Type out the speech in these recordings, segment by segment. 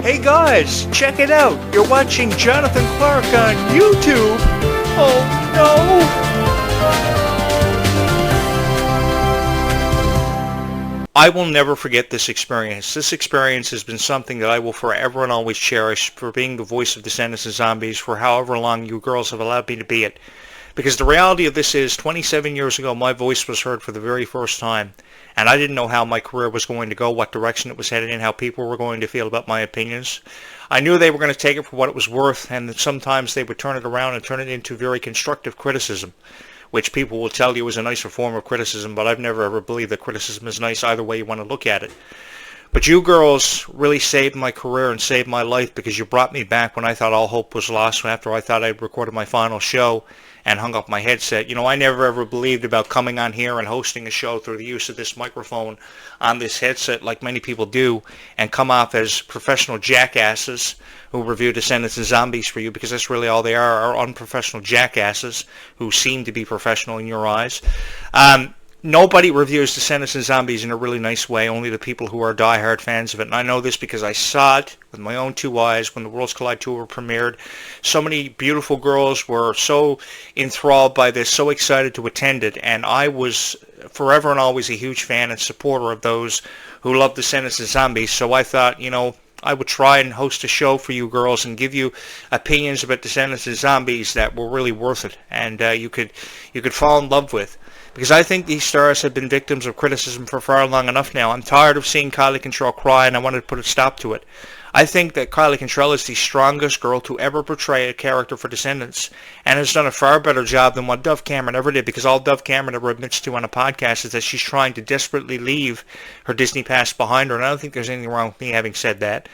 Hey guys, check it out. You're watching Jonathan Clarke on YouTube. Oh no. I will never forget this experience. This experience has been something that I will forever and always cherish, for being the voice of Descendants and Zombies for however long you girls have allowed me to be it. Because the reality of this is, 27 years ago, my voice was heard for the very first time. And I didn't know how my career was going to go, what direction it was headed in, how people were going to feel about my opinions. I knew they were going to take it for what it was worth, and that sometimes they would turn it around and turn it into very constructive criticism, which people will tell you is a nicer form of criticism, but I've never ever believed that criticism is nice either way you want to look at it. But you girls really saved my career and saved my life, because you brought me back when I thought all hope was lost, after I thought I'd recorded my final show and hung up my headset. You know, I never ever believed about coming on here and hosting a show through the use of this microphone on this headset like many people do, and come off as professional jackasses who review Descendants and Zombies for you, because that's really all they are unprofessional jackasses who seem to be professional in your eyes. Nobody reviews Descendants and Zombies in a really nice way, only the people who are diehard fans of it. And I know this because I saw it with my own two eyes when the Worlds Collide Tour premiered. So many beautiful girls were so enthralled by this, so excited to attend it. And I was forever and always a huge fan and supporter of those who love Descendants and Zombies. So I thought, you know, I would try and host a show for you girls and give you opinions about Descendants and Zombies that were really worth it, and you could fall in love with. Because I think these stars have been victims of criticism for far long enough now. I'm tired of seeing Kylie Control cry, and I wanted to put a stop to it. I think that Kylie Control is the strongest girl to ever portray a character for Descendants, and has done a far better job than what Dove Cameron ever did, because all Dove Cameron ever admits to on a podcast is that she's trying to desperately leave her Disney past behind her, and I don't think there's anything wrong with me having said that.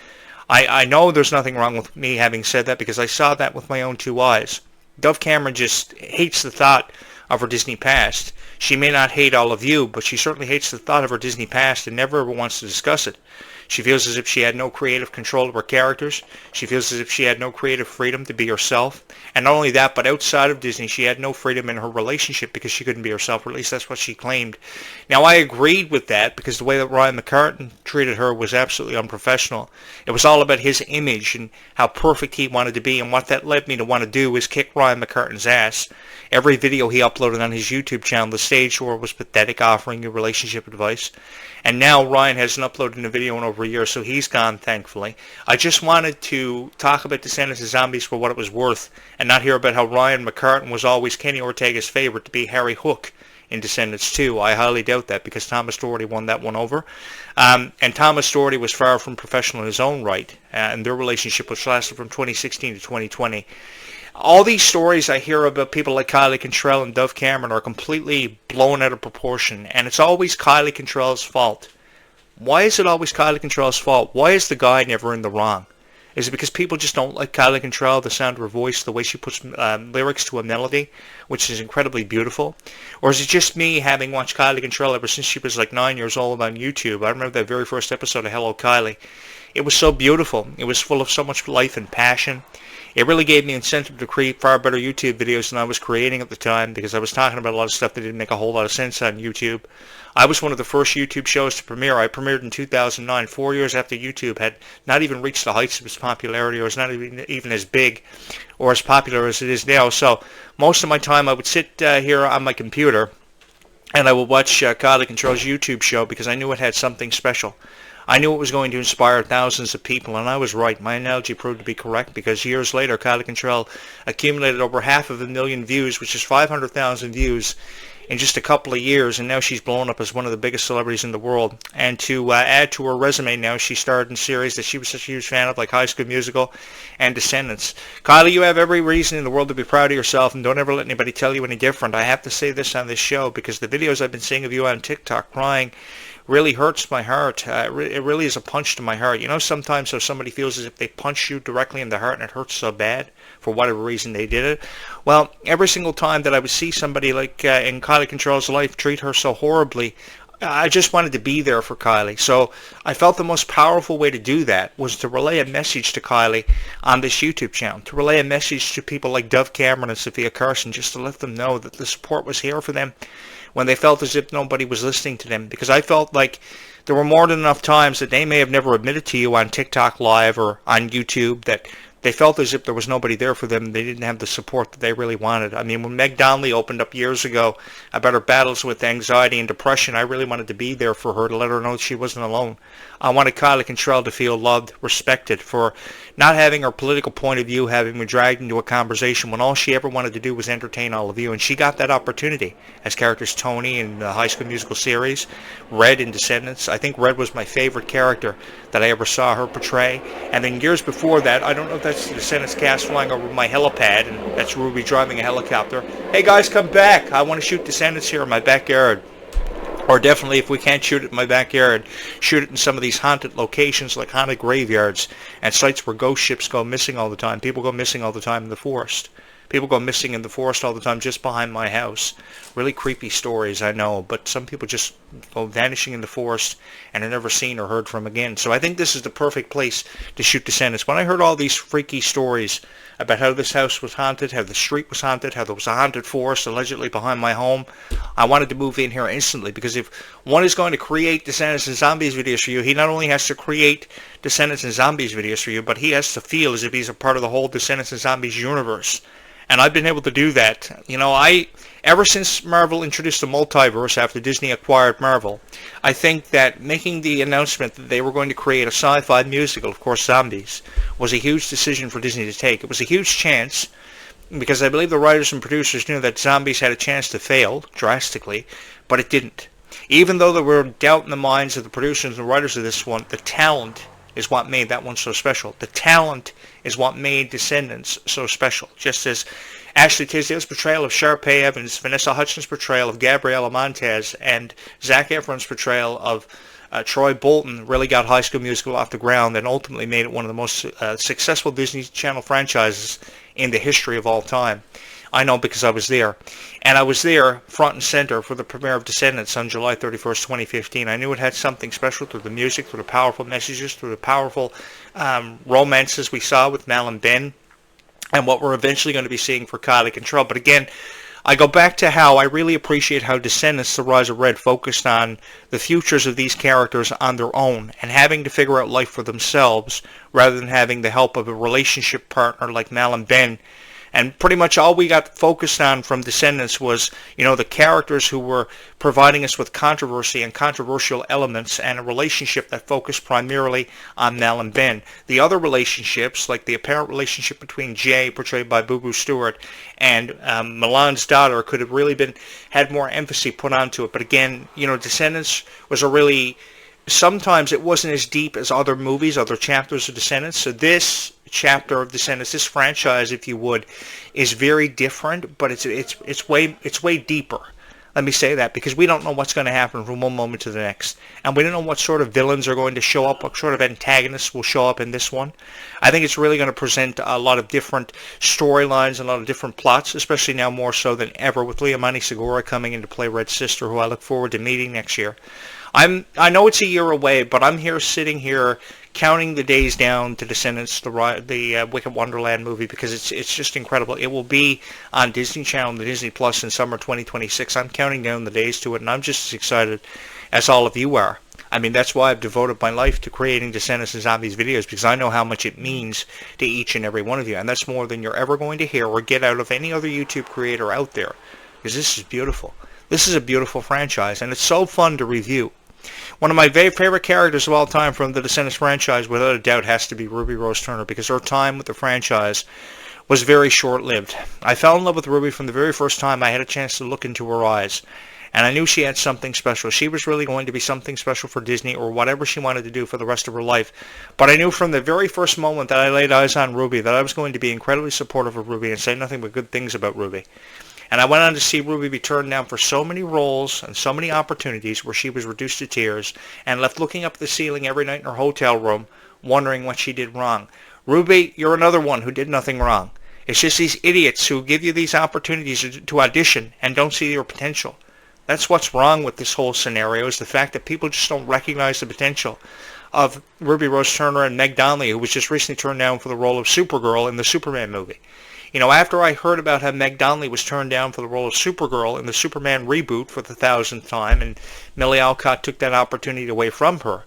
I know there's nothing wrong with me having said that, because I saw that with my own two eyes. Dove Cameron just hates the thought of her Disney past. She may not hate all of you, but she certainly hates the thought of her Disney past and never ever wants to discuss it. She feels as if she had no creative control of her characters. She feels as if she had no creative freedom to be herself. And not only that, but outside of Disney, she had no freedom in her relationship because she couldn't be herself, or at least that's what she claimed. Now, I agreed with that, because the way that Ryan McCartan treated her was absolutely unprofessional. It was all about his image and how perfect he wanted to be, and what that led me to want to do was kick Ryan McCartan's ass. Every video he uploaded on his YouTube channel, the stage tour, was pathetic, offering you relationship advice. And now Ryan hasn't uploaded a video in over a year, so he's gone, thankfully. I just wanted to talk about Descendants and Zombies for what it was worth, and not hear about how Ryan McCartan was always Kenny Ortega's favorite to be Harry Hook in Descendants 2. I highly doubt that, because Thomas Doherty won that one over. And Thomas Doherty was far from professional in his own right, and their relationship which lasted from 2016 to 2020. All these stories I hear about people like Kylie Control and Dove Cameron are completely blown out of proportion, and it's always Kylie Control's fault. Why is it always Kylie Control's fault? Why is the guy never in the wrong? Is it because people just don't like Kylie Control, the sound of her voice, the way she puts lyrics to a melody, which is incredibly beautiful? Or is it just me, having watched Kylie Control ever since she was like 9 years old on YouTube? I remember that very first episode of Hello Kylie. It was so beautiful. It was full of so much life and passion. It really gave me incentive to create far better YouTube videos than I was creating at the time, because I was talking about a lot of stuff that didn't make a whole lot of sense on YouTube. I was one of the first YouTube shows to premiere. I premiered in 2009, 4 years after YouTube had not even reached the heights of its popularity, or was not even as big or as popular as it is now. So most of my time I would sit here on my computer and I would watch Kylie Control's YouTube show, because I knew it had something special. I knew it was going to inspire thousands of people, and I was right. My analogy proved to be correct, because years later, Kylie Control accumulated over 500,000 views, which is 500,000 views in just a couple of years, and now she's blown up as one of the biggest celebrities in the world. And to add to her resume now, she starred in series that she was such a huge fan of, like High School Musical and Descendants. Kylie, you have every reason in the world to be proud of yourself, and don't ever let anybody tell you any different. I have to say this on this show, because the videos I've been seeing of you on TikTok crying really hurts my heart. It really is a punch to my heart. You know, sometimes if somebody feels as if they punch you directly in the heart and it hurts so bad for whatever reason they did it. Well, every single time that I would see somebody like in Kylie Control's life treat her so horribly, I just wanted to be there for Kylie. So I felt the most powerful way to do that was to relay a message to Kylie on this YouTube channel, to relay a message to people like Dove Cameron and Sophia Carson, just to let them know that the support was here for them when they felt as if nobody was listening to them, because I felt like there were more than enough times that they may have never admitted to you on TikTok Live or on YouTube that they felt as if there was nobody there for them. They didn't have the support that they really wanted. I mean, when Meg Donnelly opened up years ago about her battles with anxiety and depression, I really wanted to be there for her to let her know that she wasn't alone. I wanted Kylie Cantrell to feel loved, respected, for not having her political point of view having been dragged into a conversation when all she ever wanted to do was entertain all of you. And she got that opportunity as characters Tony in the High School Musical series, Red in Descendants. I think Red was my favorite character that I ever saw her portray. And then years before that, I don't know if that's the Descendants cast flying over my helipad, and that's Ruby driving a helicopter. Hey guys, come back. I want to shoot Descendants here in my backyard. Or definitely, if we can't shoot it in my backyard, shoot it in some of these haunted locations like haunted graveyards and sites where ghost ships go missing all the time. People go missing all the time in the forest. People go missing in the forest all the time just behind my house. Really creepy stories, I know, but some people just go vanishing in the forest and are never seen or heard from again. So I think this is the perfect place to shoot Descendants. When I heard all these freaky stories about how this house was haunted, how the street was haunted, how there was a haunted forest allegedly behind my home, I wanted to move in here instantly, because if one is going to create Descendants and Zombies videos for you, he not only has to create Descendants and Zombies videos for you, but he has to feel as if he's a part of the whole Descendants and Zombies universe. And I've been able to do that. You know, ever since Marvel introduced the multiverse after Disney acquired Marvel, I think that making the announcement that they were going to create a sci-fi musical, of course Zombies, was a huge decision for Disney to take. It was a huge chance, because I believe the writers and producers knew that Zombies had a chance to fail drastically, but it didn't. Even though there were doubt in the minds of the producers and writers of this one, the talent is what made that one so special. The talent is what made Descendants so special. Just as Ashley Tisdale's portrayal of Sharpay Evans, Vanessa Hudgens' portrayal of Gabriela Montez, and Zac Efron's portrayal of Troy Bolton really got High School Musical off the ground and ultimately made it one of the most successful Disney Channel franchises in the history of all time. I know because I was there. And I was there front and center for the premiere of Descendants on July 31st, 2015. I knew it had something special through the music, through the powerful messages, through the powerful romances we saw with Mal and Ben, and what we're eventually going to be seeing for Kylie Cantrell. But again, I go back to how I really appreciate how Descendants, The Rise of Red, focused on the futures of these characters on their own and having to figure out life for themselves rather than having the help of a relationship partner like Mal and Ben. And pretty much all we got focused on from Descendants was, you know, the characters who were providing us with controversy and controversial elements, and a relationship that focused primarily on Mal and Ben. The other relationships, like the apparent relationship between Jay, portrayed by Boo Boo Stewart, and Milan's daughter, could have really had more emphasis put onto it. But again, you know, Descendants was a really... Sometimes it wasn't as deep as other movies, other chapters of Descendants. So this chapter of Descendants, this franchise, if you would, is very different, but it's way deeper. Let me say that, because we don't know what's going to happen from one moment to the next, and we don't know what sort of villains are going to show up, what sort of antagonists will show up in this one. I think it's really going to present a lot of different storylines and a lot of different plots, especially now more so than ever with Liamani Segura coming in to play Red's sister, who I look forward to meeting next year. I know it's a year away, but I'm sitting here counting the days down to Descendants, the Wicked Wonderland movie, because it's just incredible. It will be on Disney Channel, the Disney Plus, in summer 2026. I'm counting down the days to it, and I'm just as excited as all of you are. I mean, that's why I've devoted my life to creating Descendants and Zombies videos, because I know how much it means to each and every one of you, and that's more than you're ever going to hear or get out of any other YouTube creator out there, because this is beautiful. This is a beautiful franchise, and it's so fun to review. One of my very favorite characters of all time from the Descendants franchise, without a doubt, has to be Ruby Rose Turner, because her time with the franchise was very short-lived. I fell in love with Ruby from the very first time I had a chance to look into her eyes, and I knew she had something special. She was really going to be something special for Disney, or whatever she wanted to do for the rest of her life. But I knew from the very first moment that I laid eyes on Ruby that I was going to be incredibly supportive of Ruby and say nothing but good things about Ruby. And I went on to see Ruby be turned down for so many roles and so many opportunities where she was reduced to tears and left looking up at the ceiling every night in her hotel room, wondering what she did wrong. Ruby, you're another one who did nothing wrong. It's just these idiots who give you these opportunities to audition and don't see your potential. That's what's wrong with this whole scenario, is the fact that people just don't recognize the potential of Ruby Rose Turner and Meg Donnelly, who was just recently turned down for the role of Supergirl in the Superman movie. After I heard about how Meg Donnelly was turned down for the role of Supergirl in the Superman reboot for the 1000th time, and Millie Alcott took that opportunity away from her,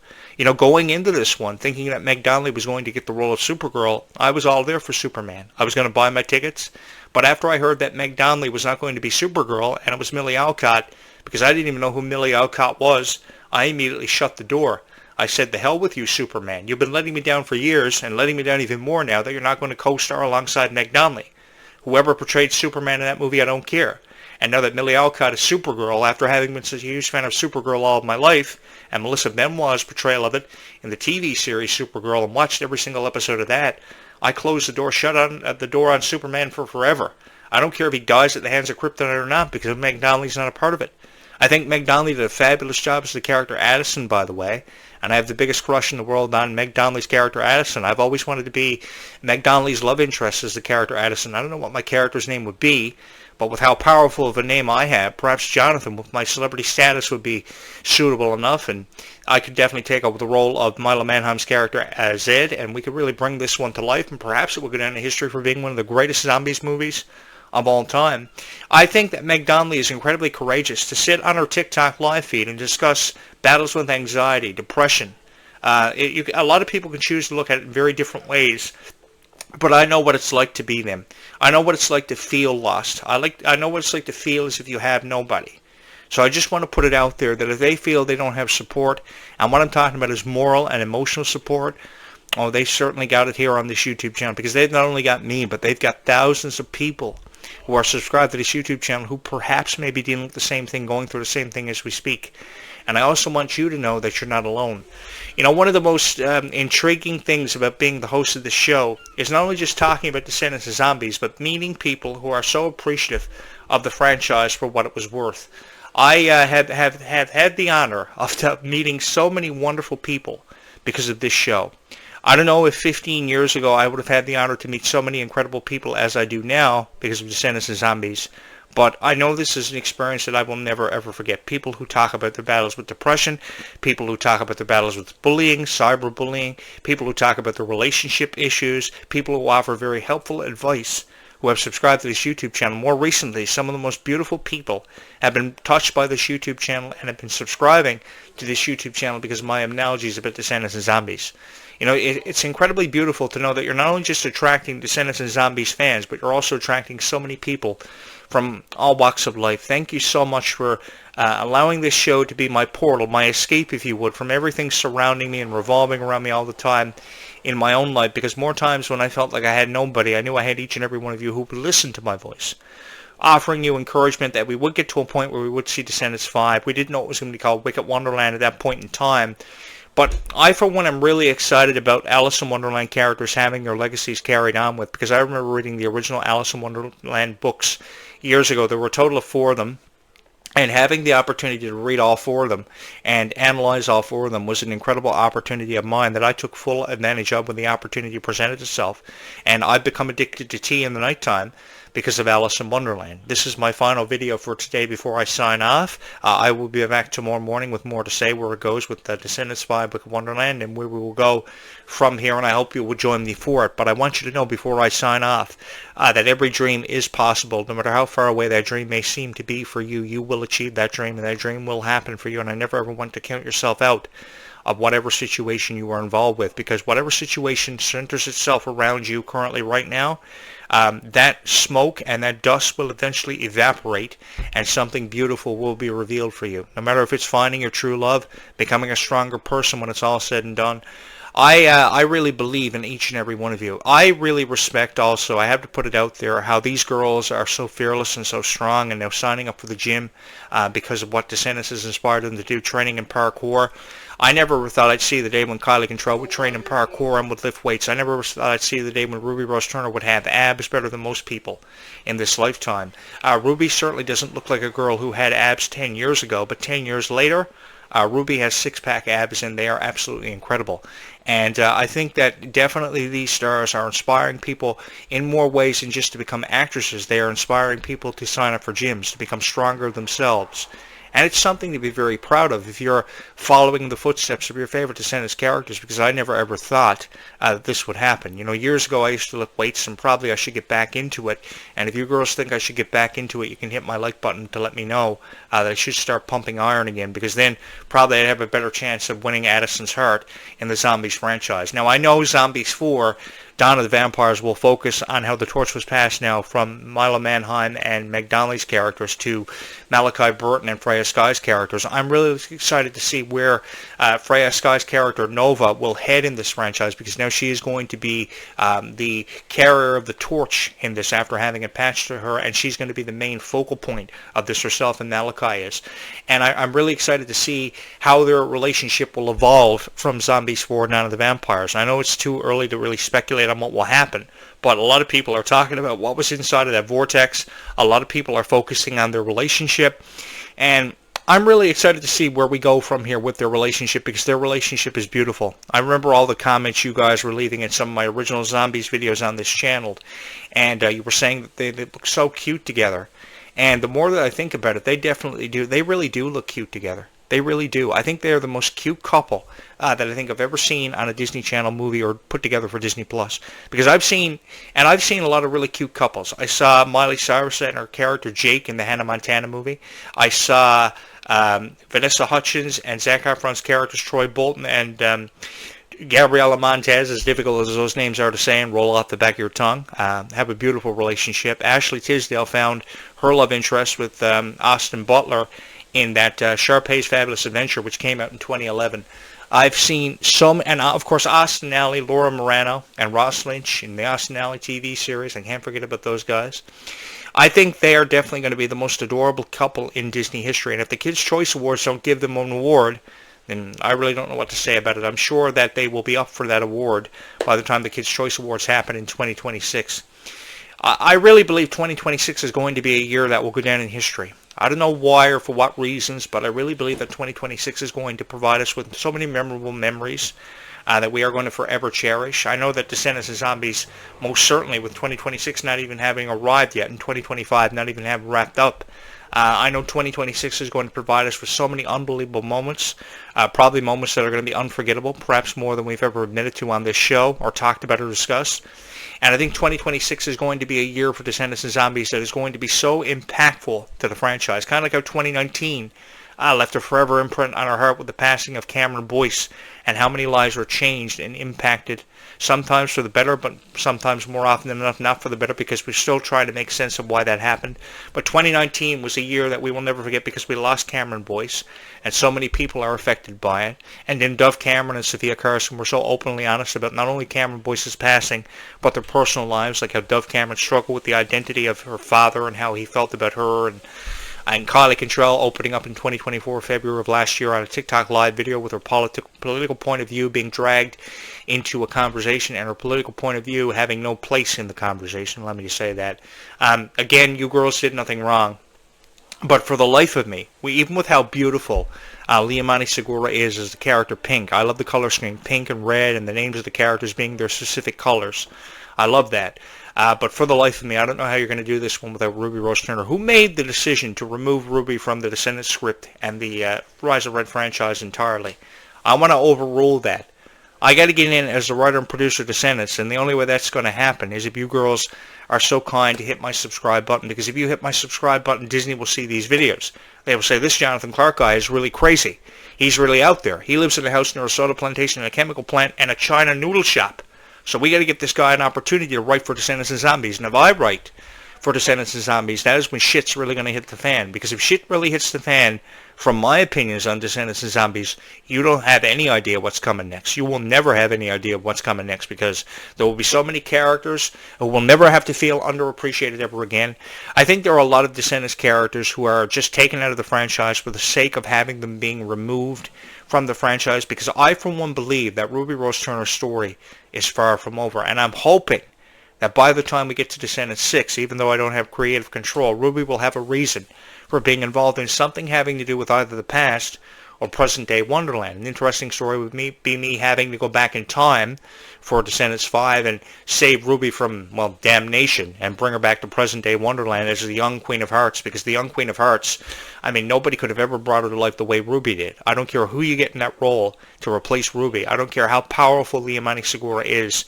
going into this one, thinking that Meg Donnelly was going to get the role of Supergirl, I was all there for Superman. I was going to buy my tickets. But after I heard that Meg Donnelly was not going to be Supergirl, and it was Millie Alcott, because I didn't even know who Millie Alcott was, I immediately shut the door. I said, the hell with you, Superman. You've been letting me down for years, and letting me down even more now that you're not going to co-star alongside Meg Donnelly. Whoever portrayed Superman in that movie, I don't care. And now that Millie Alcott is Supergirl, after having been such a huge fan of Supergirl all of my life, and Melissa Benoist's portrayal of it in the TV series Supergirl, and watched every single episode of that, I closed the door, shut the door on Superman for forever. I don't care if he dies at the hands of Kryptonite or not, because Meg Donnelly's not a part of it. I think Meg Donnelly did a fabulous job as the character Addison, by the way, and I have the biggest crush in the world on Meg Donnelly's character Addison. I've always wanted to be Meg Donnelly's love interest as the character Addison. I don't know what my character's name would be, but with how powerful of a name I have, perhaps Jonathan, with my celebrity status, would be suitable enough, and I could definitely take over the role of Milo Manheim's character as Zed, and we could really bring this one to life, and perhaps it would go down in history for being one of the greatest zombies movies of all time. I think that Meg Donnelly is incredibly courageous to sit on her TikTok live feed and discuss battles with anxiety, depression. A lot of people can choose to look at it in very different ways, but I know what it's like to be them. I know what it's like to feel lost. I know what it's like to feel as if you have nobody. So I just want to put it out there that if they feel they don't have support, and what I'm talking about is moral and emotional support, oh, they certainly got it here on this YouTube channel, because they've not only got me, but they've got thousands of people who are subscribed to this YouTube channel who perhaps may be dealing with the same thing, going through the same thing as we speak. And I also want you to know that you're not alone. One of the most intriguing things about being the host of this show is not only just talking about Descendants of Zombies, but meeting people who are so appreciative of the franchise for what it was worth. I have had the honor of meeting so many wonderful people because of this show. I don't know if 15 years ago I would have had the honor to meet so many incredible people as I do now because of Descendants of Zombies, but I know this is an experience that I will never ever forget. People who talk about their battles with depression, people who talk about their battles with bullying, cyberbullying, people who talk about their relationship issues, people who offer very helpful advice, who have subscribed to this YouTube channel. More recently, some of the most beautiful people have been touched by this YouTube channel and have been subscribing to this YouTube channel because of my analogies about Descendants of Zombies. It's incredibly beautiful to know that you're not only just attracting Descendants and Zombies fans, but you're also attracting so many people from all walks of life. Thank you so much for allowing this show to be my portal, my escape, if you would, from everything surrounding me and revolving around me all the time in my own life, because more times when I felt like I had nobody, I knew I had each and every one of you who would listen to my voice, offering you encouragement that we would get to a point where we would see Descendants 5. We didn't know it was going to be called Wicked Wonderland at that point in time. But I, for one, am really excited about Alice in Wonderland characters having their legacies carried on with, because I remember reading the original Alice in Wonderland books years ago. There were a total of 4 of them, and having the opportunity to read all 4 of them and analyze all 4 of them was an incredible opportunity of mine that I took full advantage of when the opportunity presented itself. And I've become addicted to tea in the nighttime because of Alice in Wonderland. This is my final video for today before I sign off. I will be back tomorrow morning with more to say where it goes with the Descendants 5 Wicked Wonderland and where we will go from here, and I hope you will join me for it. But I want you to know before I sign off that every dream is possible. No matter how far away that dream may seem to be for you, you will achieve that dream, and that dream will happen for you. And I never ever want to count yourself out of whatever situation you are involved with, because whatever situation centers itself around you currently right now, that smoke and that dust will eventually evaporate and something beautiful will be revealed for you. No matter if it's finding your true love, becoming a stronger person when it's all said and done. I really believe in each and every one of you. I really respect also, I have to put it out there, how these girls are so fearless and so strong, and they're signing up for the gym because of what Descendants has inspired them to do, training in parkour. I never thought I'd see the day when Kylie Control would train in parkour and would lift weights. I never thought I'd see the day when Ruby Rose Turner would have abs better than most people in this lifetime. Ruby certainly doesn't look like a girl who had abs 10 years ago, but 10 years later, Ruby has six-pack abs, and they are absolutely incredible. And I think that definitely these stars are inspiring people in more ways than just to become actresses. They are inspiring people to sign up for gyms, to become stronger themselves, And it's something to be very proud of if you're following the footsteps of your favorite Descendants characters, because I never ever thought that this would happen. You know, years ago I used to lift weights, and probably I should get back into it. And if you girls think I should get back into it, you can hit my like button to let me know that I should start pumping iron again, because then probably I'd have a better chance of winning Addison's heart in the Zombies franchise. Now, I know Zombies 4, Dawn of the Vampires, will focus on how the torch was passed now from Milo Manheim and Meg Donnelly's characters to Malachi Burton and Freya Sky's characters. I'm really excited to see where Freya Sky's character Nova will head in this franchise, because now she is going to be the carrier of the torch in this after having it patched to her, and she's going to be the main focal point of this herself, and Malachi is. And I'm really excited to see how their relationship will evolve from Zombies 4 Dawn of the Vampires. I know it's too early to really speculate on what will happen, but a lot of people are talking about what was inside of that vortex. A lot of people are focusing on their relationship, and I'm really excited to see where we go from here with their relationship, because their relationship is beautiful. I remember all the comments you guys were leaving in some of my original Zombies videos on this channel, and you were saying that they look so cute together. And the more that I think about it, they definitely do. They really do look cute together. They really do. I think they're the most cute couple that I think I've ever seen on a Disney Channel movie or put together for Disney Plus. Because I've seen a lot of really cute couples. I saw Miley Cyrus and her character Jake in the Hannah Montana movie. I saw Vanessa Hudgens and Zac Efron's characters Troy Bolton and Gabriela Montez, as difficult as those names are to say and roll off the back of your tongue, have a beautiful relationship. Ashley Tisdale found her love interest with Austin Butler in that Sharpay's Fabulous Adventure, which came out in 2011. I've seen some, and of course Austin Alley, Laura Morano, and Ross Lynch in the Austin Alley TV series. I can't forget about those guys. I think they are definitely going to be the most adorable couple in Disney history, and if the Kids' Choice Awards don't give them an award, then I really don't know what to say about it. I'm sure that they will be up for that award by the time the Kids' Choice Awards happen in 2026. I really believe 2026 is going to be a year that will go down in history. I don't know why or for what reasons, but I really believe that 2026 is going to provide us with so many memorable memories that we are going to forever cherish. I know that Descendants and Zombies, most certainly with 2026 not even having arrived yet, and 2025 not even having wrapped up, I know 2026 is going to provide us with so many unbelievable moments, probably moments that are going to be unforgettable, perhaps more than we've ever admitted to on this show or talked about or discussed. And I think 2026 is going to be a year for Descendants and Zombies that is going to be so impactful to the franchise, kind of like how 2019 left a forever imprint on our heart with the passing of Cameron Boyce, and how many lives were changed and impacted, sometimes for the better, but sometimes more often than enough not for the better, because we're still trying to make sense of why that happened. But 2019 was a year that we will never forget, because we lost Cameron Boyce, and so many people are affected by it. And then Dove Cameron and Sophia Carson were so openly honest about not only Cameron Boyce's passing, but their personal lives, like how Dove Cameron struggled with the identity of her father and how he felt about her, and Kylie Cantrell opening up in 2024, February of last year, on a TikTok live video with her political point of view being dragged into a conversation, and her political point of view having no place in the conversation. Let me just say that. Again, you girls did nothing wrong. But for the life of me, even with how beautiful Liamani Segura is as the character Pink, I love the color scheme, pink and red, and the names of the characters being their specific colors. I love that. But for the life of me, I don't know how you're going to do this one without Ruby Rose Turner, who made the decision to remove Ruby from the Descendants script and the Rise of Red franchise entirely. I want to overrule that. I got to get in as the writer and producer of Descendants, and the only way that's going to happen is if you girls are so kind to hit my subscribe button, because if you hit my subscribe button, Disney will see these videos. They will say, this Jonathan Clarke guy is really crazy. He's really out there. He lives in a house near a soda plantation and a chemical plant and a China noodle shop. So we got to get this guy an opportunity to write for Descendants and Zombies. And if I write for Descendants and Zombies, that is when shit's really going to hit the fan. Because if shit really hits the fan, from my opinions on Descendants and Zombies, you don't have any idea what's coming next. You will never have any idea of what's coming next, because there will be so many characters who will never have to feel underappreciated ever again. I think there are a lot of Descendants characters who are just taken out of the franchise for the sake of having them being removed from the franchise, because I, for one, believe that Ruby Rose Turner's story is far from over. And I'm hoping that by the time we get to Descendants 6, even though I don't have creative control, Ruby will have a reason for being involved in something having to do with either the past or present-day Wonderland. An interesting story would be me having to go back in time for Descendants 5 and save Ruby from, well, damnation and bring her back to present-day Wonderland as the young Queen of Hearts, because the young Queen of Hearts, I mean, nobody could have ever brought her to life the way Ruby did. I don't care who you get in that role to replace Ruby. I don't care how powerful Liamani Segura is.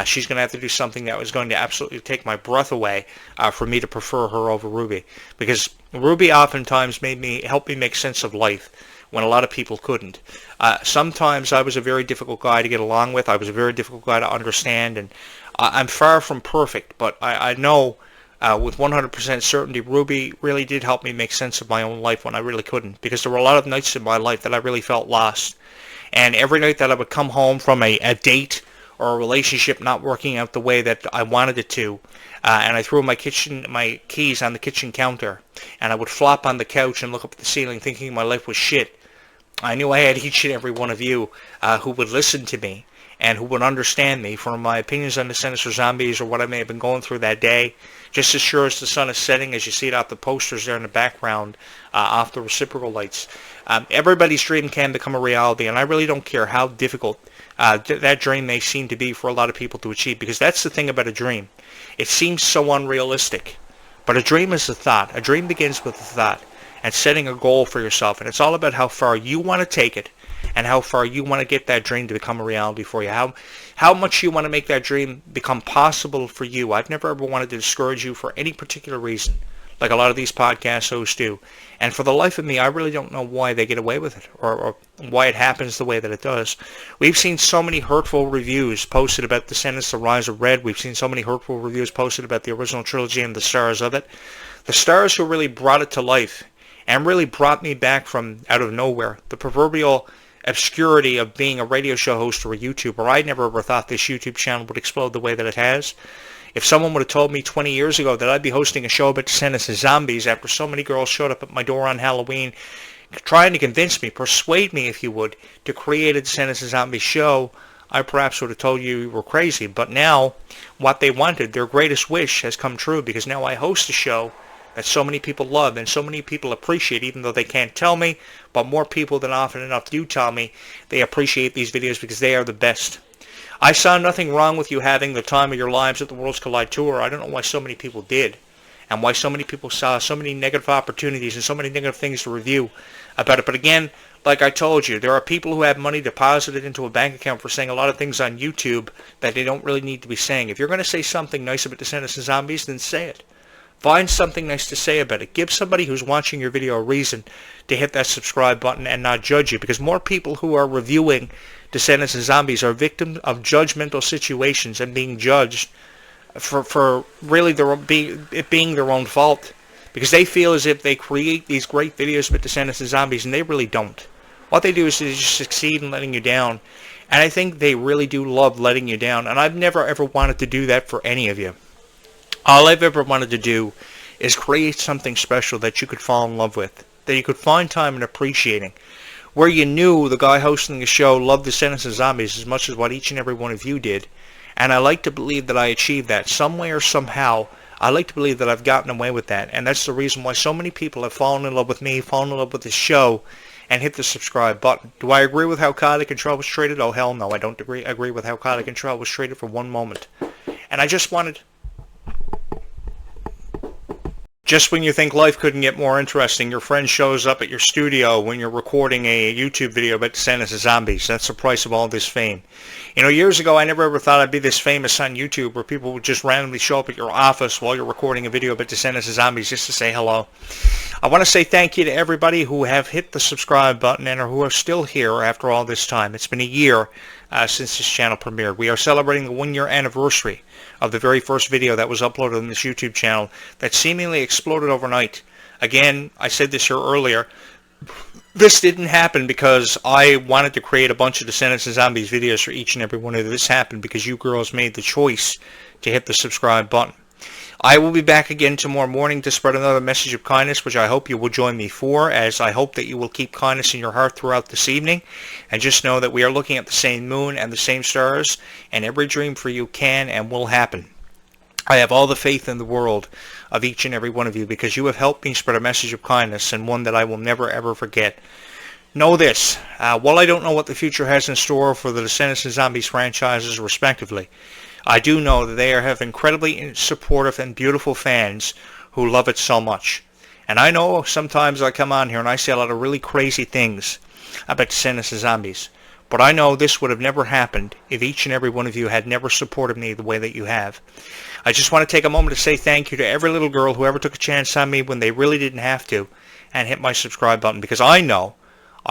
She's going to have to do something that was going to absolutely take my breath away for me to prefer her over Ruby, because Ruby oftentimes helped me make sense of life when a lot of people couldn't. Sometimes I was a very difficult guy to get along with. I was a very difficult guy to understand, and I'm far from perfect, but I know with 100% certainty Ruby really did help me make sense of my own life when I really couldn't, because there were a lot of nights in my life that I really felt lost. And every night that I would come home from a date or a relationship not working out the way that I wanted it to, and I threw my keys on the kitchen counter, and I would flop on the couch and look up at the ceiling thinking my life was shit, I knew I had each and every one of you who would listen to me and who would understand me for my opinions on the Sinister Zombies or what I may have been going through that day. Just as sure as the sun is setting, as you see it off the posters there in the background, off the reciprocal lights. Everybody's dream can become a reality, and I really don't care how difficult that dream may seem to be for a lot of people to achieve, because that's the thing about a dream. It seems so unrealistic, but a dream is a thought. A dream begins with a thought and setting a goal for yourself, and it's all about how far you want to take it and how far you want to get that dream to become a reality for you, how much you want to make that dream become possible for you. I've never ever wanted to discourage you for any particular reason, like a lot of these podcast hosts do. And for the life of me, I really don't know why they get away with it, or why it happens the way that it does. We've seen so many hurtful reviews posted about Descendants: The Rise of Red. We've seen so many hurtful reviews posted about the original trilogy and the stars of it. The stars who really brought it to life and really brought me back from out of nowhere, the proverbial obscurity of being a radio show host or a YouTuber. I never ever thought this YouTube channel would explode the way that it has. If someone would have told me 20 years ago that I'd be hosting a show about Descendants of Zombies after so many girls showed up at my door on Halloween trying to convince me, persuade me if you would, to create a Descendants of Zombies show, I perhaps would have told you were crazy. But now, what they wanted, their greatest wish, has come true, because now I host a show that so many people love and so many people appreciate, even though they can't tell me, but more people than often enough do tell me they appreciate these videos because they are the best. I saw nothing wrong with you having the time of your lives at the Worlds Collide Tour. I don't know why so many people did, and why so many people saw so many negative opportunities and so many negative things to review about it. But again, like I told you, there are people who have money deposited into a bank account for saying a lot of things on YouTube that they don't really need to be saying. If you're going to say something nice about Descendants of Zombies, then say it. Find something nice to say about it. Give somebody who's watching your video a reason to hit that subscribe button and not judge you, because more people who are reviewing Descendants of Zombies are victims of judgmental situations and being judged for really it being their own fault, because they feel as if they create these great videos about Descendants of Zombies, and they really don't. What they do is they just succeed in letting you down, and I think they really do love letting you down, and I've never ever wanted to do that for any of you. All I've ever wanted to do is create something special that you could fall in love with, that you could find time in appreciating, where you knew the guy hosting the show loved Descendants of Zombies as much as what each and every one of you did. And I like to believe that I achieved that some way or somehow. I like to believe that I've gotten away with that, and that's the reason why so many people have fallen in love with me, fallen in love with this show, and hit the subscribe button. Do I agree with how Quality Control was treated? Oh, hell no, I don't agree with how Quality Control was treated for one moment. And I just wanted... Just when you think life couldn't get more interesting, your friend shows up at your studio when you're recording a YouTube video about Descendants of Zombies. That's the price of all this fame. You know, years ago, I never ever thought I'd be this famous on YouTube, where people would just randomly show up at your office while you're recording a video about Descendants of Zombies just to say hello. I want to say thank you to everybody who have hit the subscribe button and who are still here after all this time. It's been a year since this channel premiered. We are celebrating the 1-year anniversary of the very first video that was uploaded on this YouTube channel that seemingly exploded overnight. Again, I said this here earlier, this didn't happen because I wanted to create a bunch of Descendants of Zombies videos for each and every one of you. This happened because you girls made the choice to hit the subscribe button. I will be back again tomorrow morning to spread another message of kindness, which I hope you will join me for, as I hope that you will keep kindness in your heart throughout this evening. And just know that we are looking at the same moon and the same stars, and every dream for you can and will happen. I have all the faith in the world of each and every one of you, because you have helped me spread a message of kindness, and one that I will never ever forget. Know this, while I don't know what the future has in store for the Descendants and Zombies franchises respectively, I do know that they have incredibly supportive and beautiful fans who love it so much. And I know sometimes I come on here and I say a lot of really crazy things about Descendants and Zombies. But I know this would have never happened if each and every one of you had never supported me the way that you have. I just want to take a moment to say thank you to every little girl who ever took a chance on me when they really didn't have to and hit my subscribe button, because I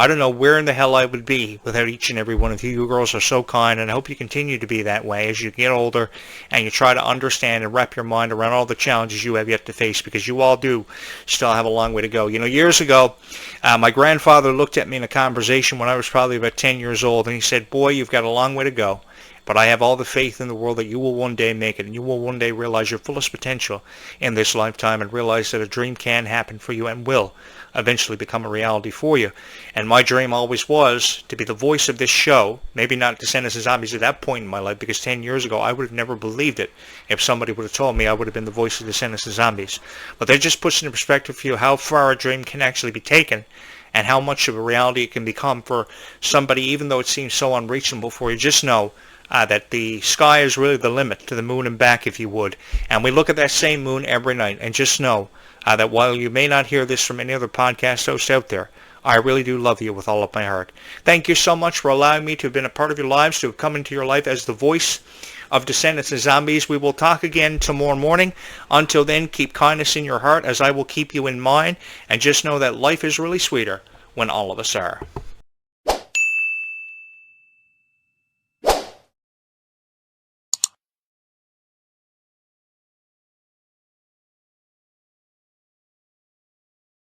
don't know where in the hell I would be without each and every one of you. You girls are so kind, and I hope you continue to be that way as you get older and you try to understand and wrap your mind around all the challenges you have yet to face, because you all do still have a long way to go. You know, years ago, my grandfather looked at me in a conversation when I was probably about 10 years old, and he said, "Boy, you've got a long way to go. But I have all the faith in the world that you will one day make it, and you will one day realize your fullest potential in this lifetime and realize that a dream can happen for you and will eventually become a reality for you." And my dream always was to be the voice of this show, maybe not Descendants and Zombies at that point in my life, because 10 years ago I would have never believed it if somebody would have told me I would have been the voice of Descendants and Zombies. But that just puts into perspective for you how far a dream can actually be taken and how much of a reality it can become for somebody, even though it seems so unreachable for you. Just know that the sky is really the limit to the moon and back, if you would. And we look at that same moon every night. And just know that while you may not hear this from any other podcast host out there, I really do love you with all of my heart. Thank you so much for allowing me to have been a part of your lives, to have come into your life as the voice of Descendants and Zombies. We will talk again tomorrow morning. Until then, keep kindness in your heart as I will keep you in mine. And just know that life is really sweeter when all of us are.